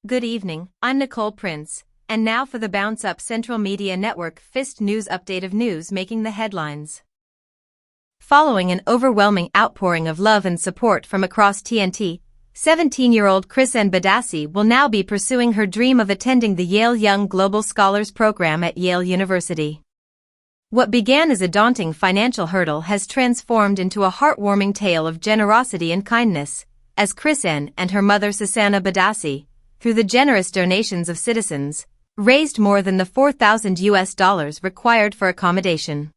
Good evening, I'm Nicole Prince, and now for the BounXup Central Media Network FHIST News Update of news making the headlines. Following an overwhelming outpouring of love and support from across T&T, 17-year-old Chrisanne Badassi will now be pursuing her dream of attending the Yale Young Global Scholars Program at Yale University. What began as a daunting financial hurdle has transformed into a heartwarming tale of generosity and kindness, as Chrisanne and her mother Chrisanne Badassi, through the generous donations of citizens, raised more than the $4,000 required for accommodation.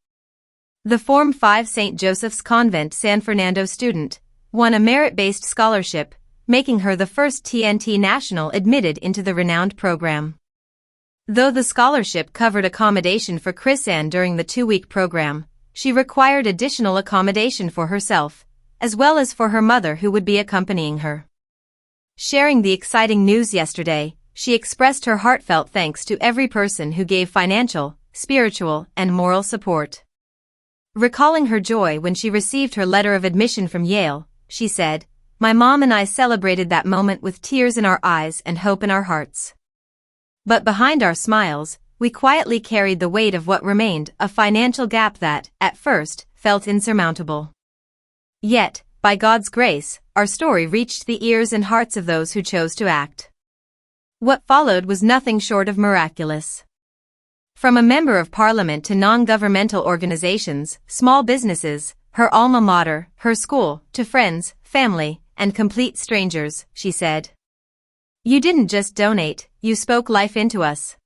The Form 5 St. Joseph's Convent San Fernando student won a merit-based scholarship, making her the first T&T national admitted into the renowned program. Though the scholarship covered accommodation for Chrisanne during the 2-week program, she required additional accommodation for herself, as well as for her mother who would be accompanying her. Sharing the exciting news yesterday, she expressed her heartfelt thanks to every person who gave financial, spiritual, and moral support. Recalling her joy when she received her letter of admission from Yale, she said, "My mom and I celebrated that moment with tears in our eyes and hope in our hearts. But behind our smiles, we quietly carried the weight of what remained a financial gap that, at first, felt insurmountable. Yet, by God's grace, our story reached the ears and hearts of those who chose to act." What followed was nothing short of miraculous. From a member of parliament to non-governmental organizations, small businesses, her alma mater, her school, to friends, family, and complete strangers, she said, "You didn't just donate, you spoke life into us.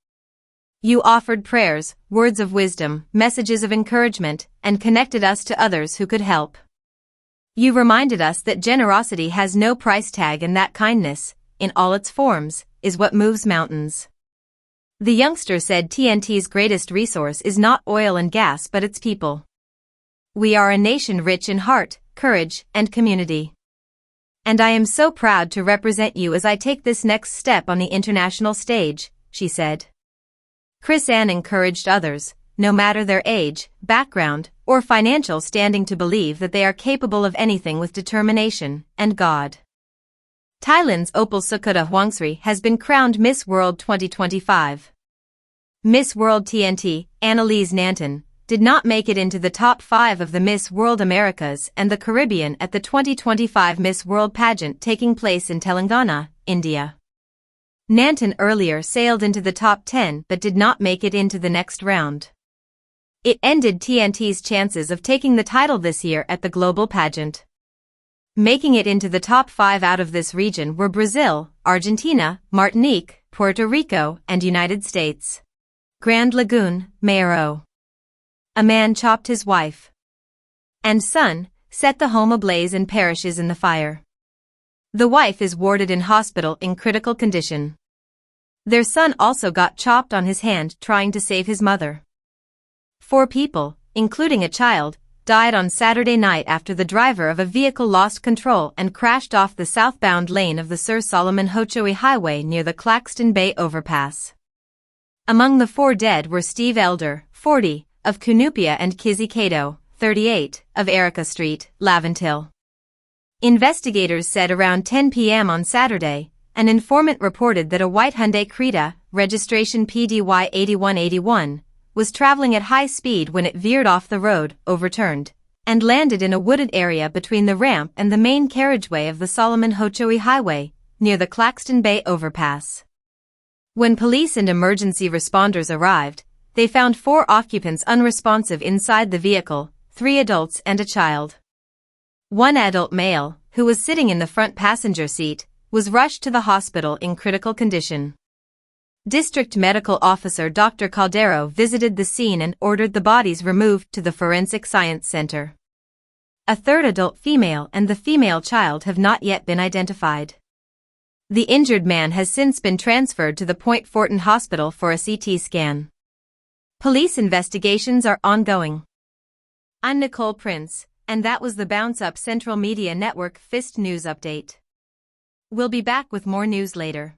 You offered prayers, words of wisdom, messages of encouragement, and connected us to others who could help. You reminded us that generosity has no price tag and that kindness, in all its forms, is what moves mountains." The youngster said T&T's greatest resource is not oil and gas but its people. "We are a nation rich in heart, courage, and community. And I am so proud to represent you as I take this next step on the international stage," she said. Chrisanne encouraged others, no matter their age, background, or financial standing, to believe that they are capable of anything with determination and God. Thailand's Opal Sukutta has been crowned Miss World 2025. Miss World T&T Analise Nanton did not make it into the top 5 of the Miss World Americas and the Caribbean at the 2025 Miss World pageant taking place in Telangana, India. Nanton earlier sailed into the top 10 but did not make it into the next round. It ended T&T's chances of taking the title this year at the global pageant. Making it into the top 5 out of this region were Brazil, Argentina, Martinique, Puerto Rico, and United States. Grand Lagoon, Mayaro. A man chopped his wife and son, set the home ablaze and perishes in the fire. The wife is warded in hospital in critical condition. Their son also got chopped on his hand trying to save his mother. 4 people, including a child, died on Saturday night after the driver of a vehicle lost control and crashed off the southbound lane of the Sir Solomon Hochoy Highway near the Claxton Bay overpass. Among the 4 dead were Steve Elder, 40, of Cunupia, and Kizzy Cato, 38, of Erica Street, Laventille. Investigators said around 10 p.m. on Saturday, an informant reported that a white Hyundai Creta, registration PDY 8181, was traveling at high speed when it veered off the road, overturned, and landed in a wooded area between the ramp and the main carriageway of the Solomon Hochoy Highway, near the Claxton Bay overpass. When police and emergency responders arrived, they found 4 occupants unresponsive inside the vehicle, 3 adults and a child. 1 adult male, who was sitting in the front passenger seat, was rushed to the hospital in critical condition. District Medical Officer Dr. Caldero visited the scene and ordered the bodies removed to the Forensic Science Center. A 3rd adult female and the female child have not yet been identified. The injured man has since been transferred to the Point Fortin Hospital for a CT scan. Police investigations are ongoing. I'm Nicole Prince, and that was the BounXup Central Media Network FHIST News Update. We'll be back with more news later.